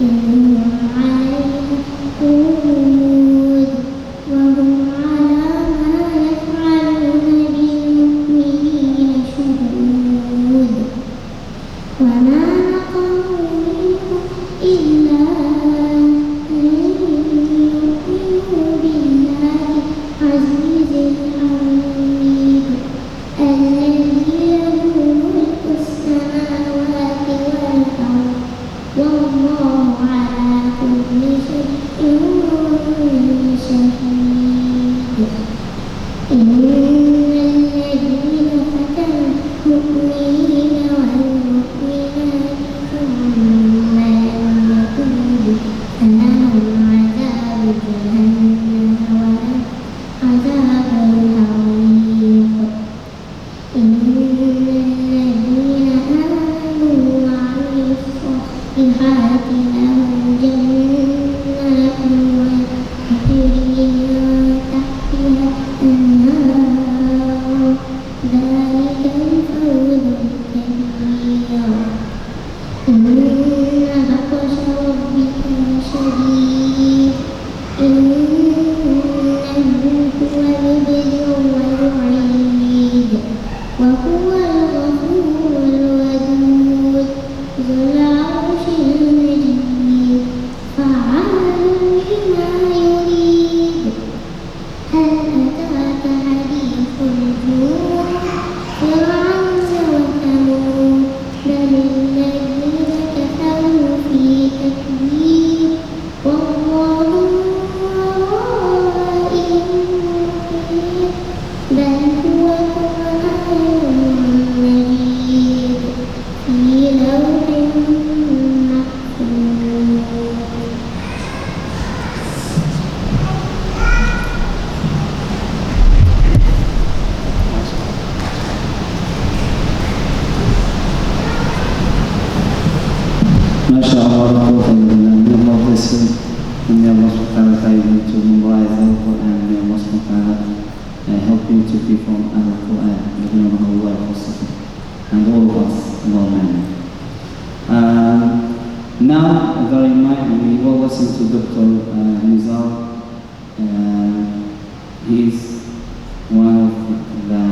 إنهم عليها قعود وهم على ما يفعلون بالمؤمنين شهود وما نقموا منهم إلا أن يؤمنوا بالله العزيز الحميد الذي له ملك السماوات والأرض والله على كل شيء شهيد إن الذين فتنوا المؤمنين والمؤمنات ثم لم يتوبوا فلهم عذاب جهنم ولهم عذاب الحريق إن الذين آمنوا وعملوا الصالحات لهم جنات تجري من تحتها الأنهار ذلك الفوز الكبير إن بطش ربك لشديد إنه هو يبدئ ويعيد وهو الغفور الودود ذو العرش المجيد فعال لما يريد هل أتاك حديث الجنود فرعون وثمود بل الذين كفروا في تكذيب والله من ورائهم محيط بل هو قرآن مجيد في لوح محفوظ. MashaAllah, may Allah bless him, and may Allah subhanahu wa ta'ala guide him to memorize Al-Quran, and may Allah subhanahu wa ta'ala help him to perform Al-Quran, and all of us, Allahumma. Now, as a reminder, we will listen to Dr. Nizar. He is one of the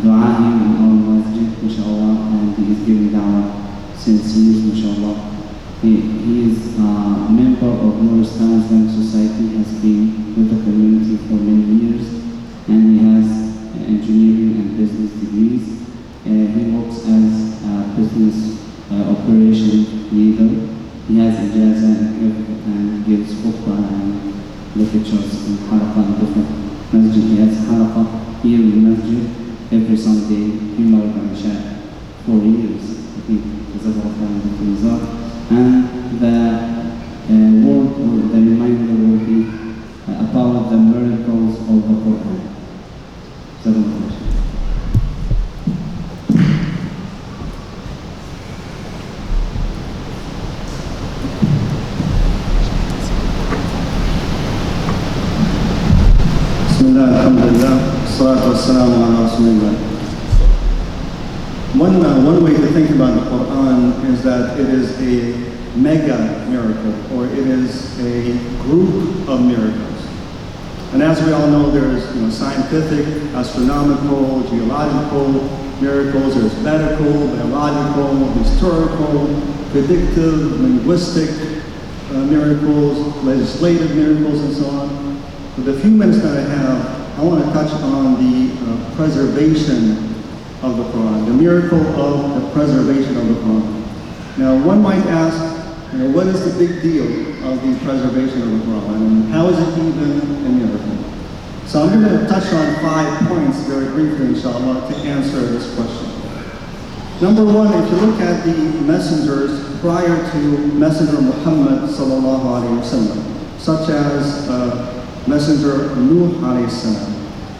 du'a'im in our masjid, mashallah, and he is giving da'wah since years, mashallah. He is a member of Nur Islam Islamic Society, has been with the community for many years, and he has engineering and business degrees. He works as a business operation leader. He has ijaza and gives khutbah and lectures in halaqa in different masjid. He has halaqa here in the masjid every Sunday in Maghrib and Isha 4 years. I think and the word or the reminder will be about the miracles of the Quran. Bismillah, alhamdulillah, salatu wassalamu ala rasulillah. One way to think about the Quran is that it is a mega miracle, or it is a group of miracles. And as we all know, there's scientific, astronomical, geological miracles, there's medical, biological, historical, predictive, linguistic miracles, legislative miracles, and so on. With the few minutes that I have, I want to touch on the preservation of the Quran, the miracle of the preservation of the Quran. Now, one might ask, what is the big deal of the preservation of the Quran, and how is it even a miracle? So I'm going to touch on 5 points very briefly, inshallah, to answer this question. Number one, if you look at the messengers prior to Messenger Muhammad sallallahu alaihi wasallam, such as Messenger Nuh alayhi salam,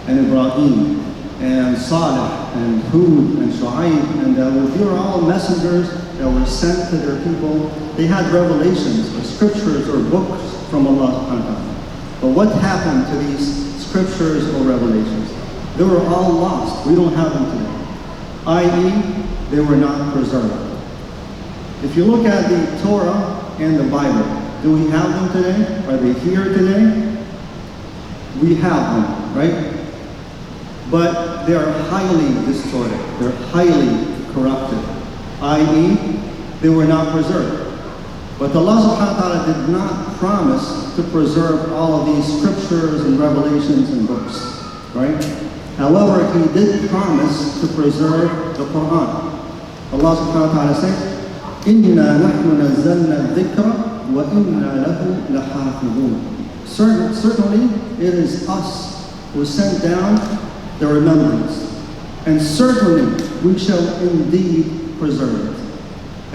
and Ibrahim, and Salih, and Hud, and Shu'aib, and these are all messengers that were sent to their people. They had revelations or scriptures or books from Allah subhanahu wa ta'ala. But what happened to these scriptures or revelations? They were all lost. We don't have them today. I.e., they were not preserved. If you look at the Torah and the Bible, do we have them today? Are they here today? We have them, right? But they are highly distorted. They're highly corrupted, i.e., they were not preserved. But Allah subhanahu wa ta'ala did not promise to preserve all of these scriptures and revelations and books, right? However, He did promise to preserve the Quran. Allah subhanahu wa ta'ala says, إِنَّا نَحْنُ نَزَّلْنَا الذِّكْرَ وَإِنَّا لَهُ لَحَافِظُونَ. Certainly, it is us who sent down the remembrance. And certainly, we shall indeed preserve it.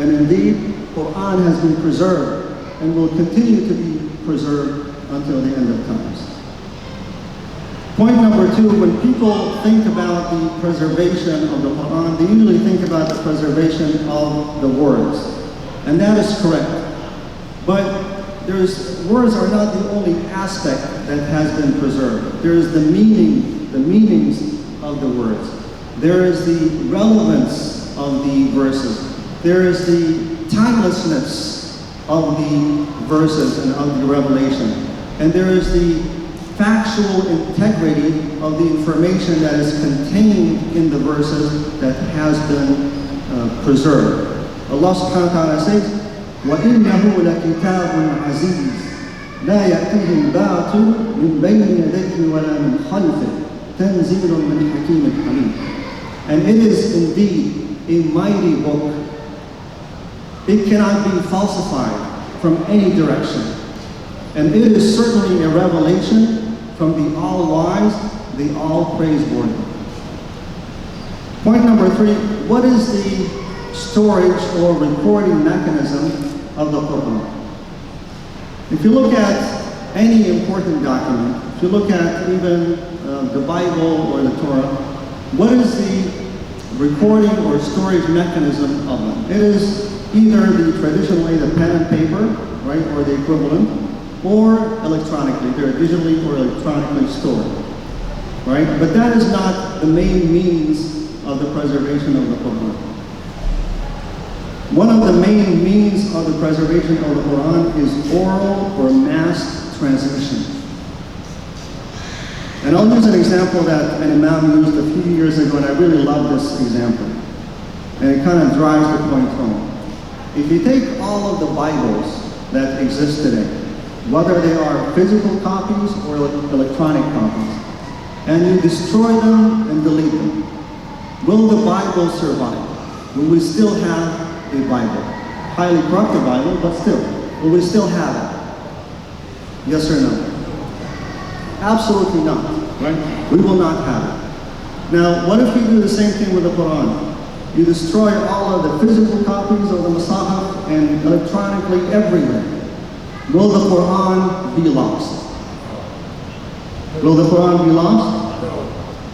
And indeed, Quran has been preserved and will continue to be preserved until the end of times. Point number 2, when people think about the preservation of the Quran, they usually think about the preservation of the words. And that is correct. But words are not the only aspect that has been preserved. There is the meanings of the words. There is the relevance of the verses. There is the timelessness of the verses and of the revelation. And there is the factual integrity of the information that is contained in the verses that has been preserved. Allah subhanahu wa ta'ala says, وَإِنَّهُ لَكِتَابٌ عَزِيزٌ لَا يَأْتِيهِ الْبَاطِلُ مِنْ بَيْنِ يَدَيْهِ وَلَا مِنْ خَلْفِهِ تَنزِيلٌ مِنْ حَكِيمٍ حَمِيدٍ. And it is indeed a mighty book. It cannot be falsified from any direction. And it is certainly a revelation from the all-wise, the all-praiseworthy. Point number 3, what is the storage or recording mechanism of the Quran? If you look at any important document, if you look at even the Bible or the Torah, what is the recording or storage mechanism of them? It is either the traditional way, the pen and paper, right, or the equivalent, or electronically. They're digitally or electronically stored, right? But that is not the main means of the preservation of the Quran. One of the main means of the preservation of the Quran is oral or mass transmission. And I'll use an example that an Imam used a few years ago, and I really love this example. And it kind of drives the point home. If you take all of the Bibles that exist today, whether they are physical copies or electronic copies, and you destroy them and delete them, will the Bible survive? Will we still have a Bible? Highly corrupted Bible, but still, will we still have it? Yes or no? Absolutely not, right? We will not have it. Now, what if we do the same thing with the Quran? You destroy all of the physical copies of the Masahif and electronically everywhere. Will the Quran be lost? Will the Quran be lost?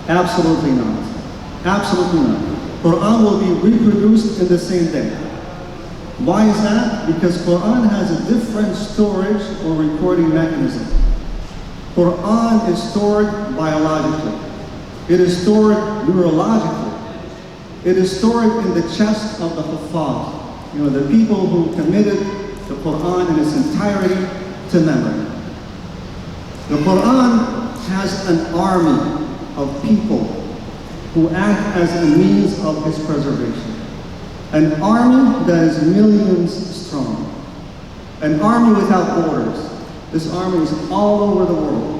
Absolutely not. Absolutely not. Quran will be reproduced in the same day. Why is that? Because Quran has a different storage or recording mechanism. Quran is stored biologically. It is stored neurologically. It is stored in the chest of the Huffaz. You know, the people who committed the Quran in its entirety to memory. The Quran has an army of people who act as a means of its preservation. An army that is millions strong. An army without borders. This army is all over the world.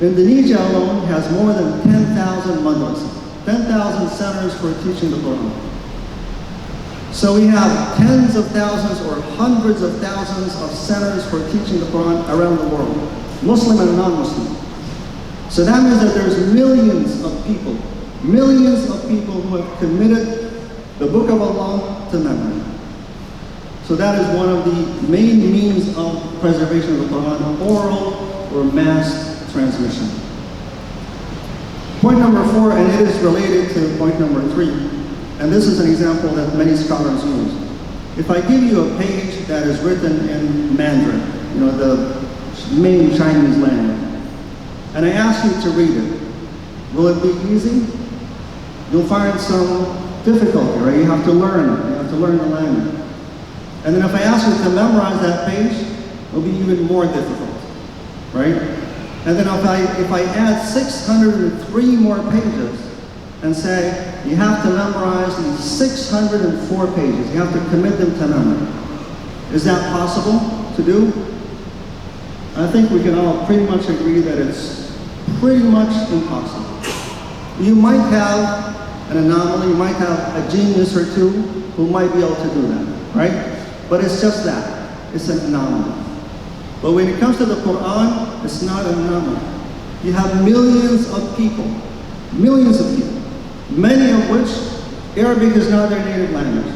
Indonesia alone has more than 10,000 madrasas, 10,000 centers for teaching the Quran. So we have tens of thousands or hundreds of thousands of centers for teaching the Quran around the world, Muslim and non-Muslim. So that means that there's millions of people who have committed the Book of Allah to memory. So that is one of the main means of preservation of the Quran, oral or mass transmission. Point number 4, and it is related to point number 3, and this is an example that many scholars use. If I give you a page that is written in Mandarin, you know, the main Chinese language, and I ask you to read it, will it be easy? You'll find some difficulty, right? You have to learn the language. And then if I ask you to memorize that page, it'll be even more difficult, right? And then if I add 603 more pages and say, you have to memorize these 604 pages, you have to commit them to memory. Is that possible to do? I think we can all pretty much agree that it's pretty much impossible. You might have an anomaly, you might have a genius or two who might be able to do that, right? But it's just that, it's an anomaly. But when it comes to the Quran, it's not an anomaly. You have millions of people, many of which Arabic is not their native language.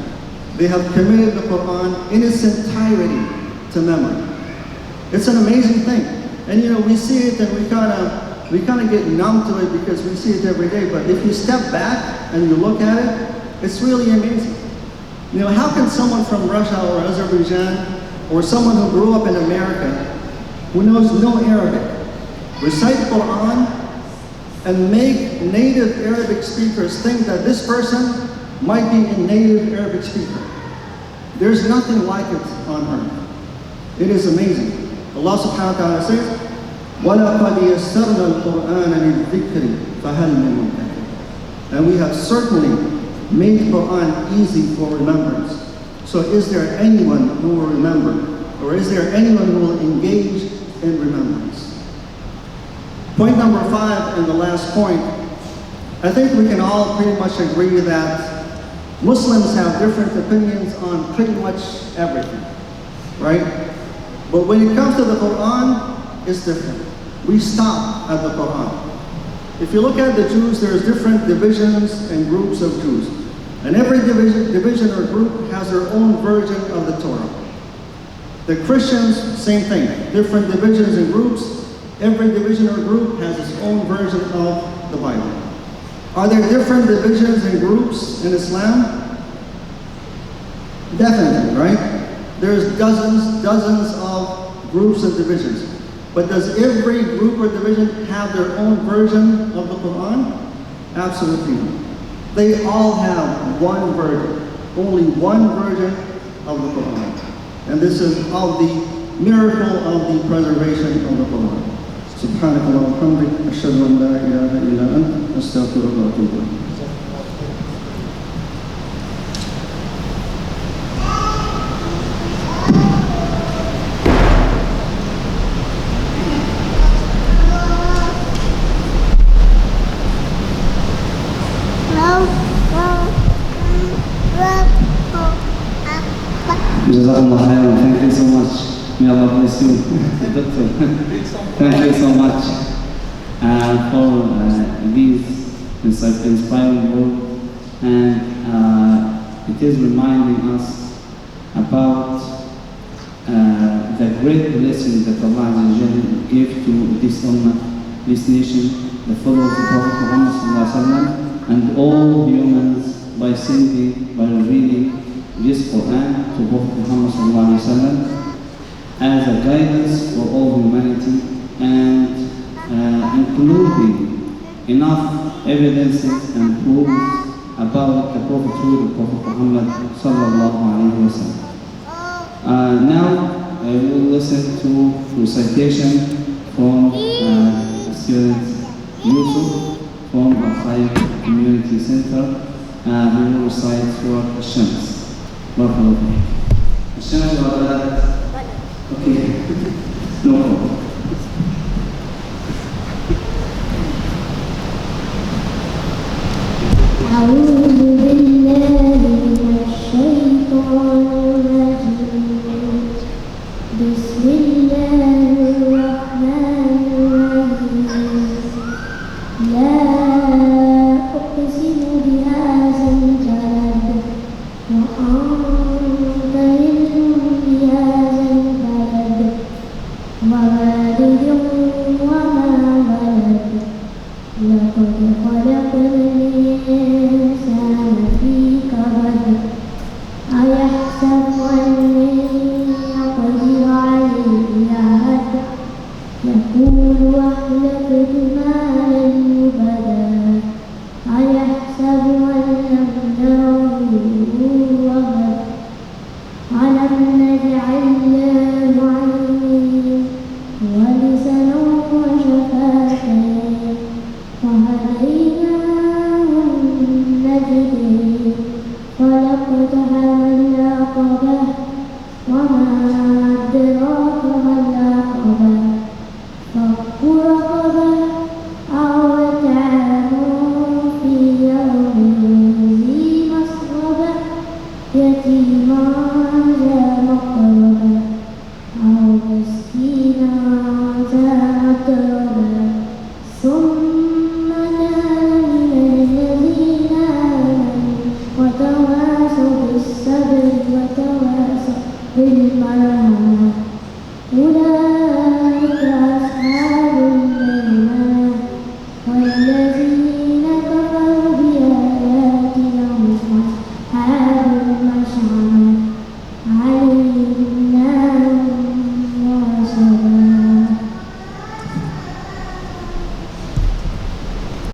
They have committed the Quran in its entirety to memory. It's an amazing thing. And you know, we see it and we kind of get numb to it because we see it every day. But if you step back and you look at it, it's really amazing. You know, how can someone from Russia or Azerbaijan or someone who grew up in America who knows no Arabic recite Quran and make native Arabic speakers think that this person might be a native Arabic speaker? There's nothing like it on earth. It is amazing. Allah subhanahu wa ta'ala says, وَلَقَدْ يَسَّرْنَا الْقُرْآنَ لِلذِّكْرِ فَهَلْ مِن مُدَّكِرٍ. And we have certainly made Quran easy for remembrance. So is there anyone who will remember? Or is there anyone who will engage in remembrance? Point number 5, and the last point, I think we can all pretty much agree that Muslims have different opinions on pretty much everything, right? But when it comes to the Quran, it's different. We stop at the Quran. If you look at the Jews, there's different divisions and groups of Jews. And every division or group has their own version of the Torah. The Christians, same thing. Different divisions and groups. Every division or group has its own version of the Bible. Are there different divisions and groups in Islam? Definitely, right? There's dozens of groups and divisions. But does every group or division have their own version of the Quran? Absolutely not. They all have one version, only one version of the Quran. And this is of the miracle of the preservation of the Quran. سبحانك اللهم وبحمدك أشهد أن لا إله إلا أنت أستغفرك وأتوب إليك. Jazakallah khairan. Thank you so much. May Allah bless you, Doctor. Thank you so much for these inspiring words, and it is reminding us about the great blessing that Allah Azza wa Jalla gave to this ummah, this nation, the followers of Prophet Muhammad sallallahu alaihi wasallam, and all humans by revealing this Quran to Prophet Muhammad sallallahu alaihi wasallam as a guidance for all humanity, and including enough evidences and proofs about the prophethood of Prophet Muhammad sallallahu alaihi wasallam. Now we will listen to recitation from student Yusuf from Al-Khair Community Center. He will recite Surah Al-Shams. Barakallahu. Al-Shams wa okay, no problem. أعوذ بالله من الشيطان الرجيم بسم الله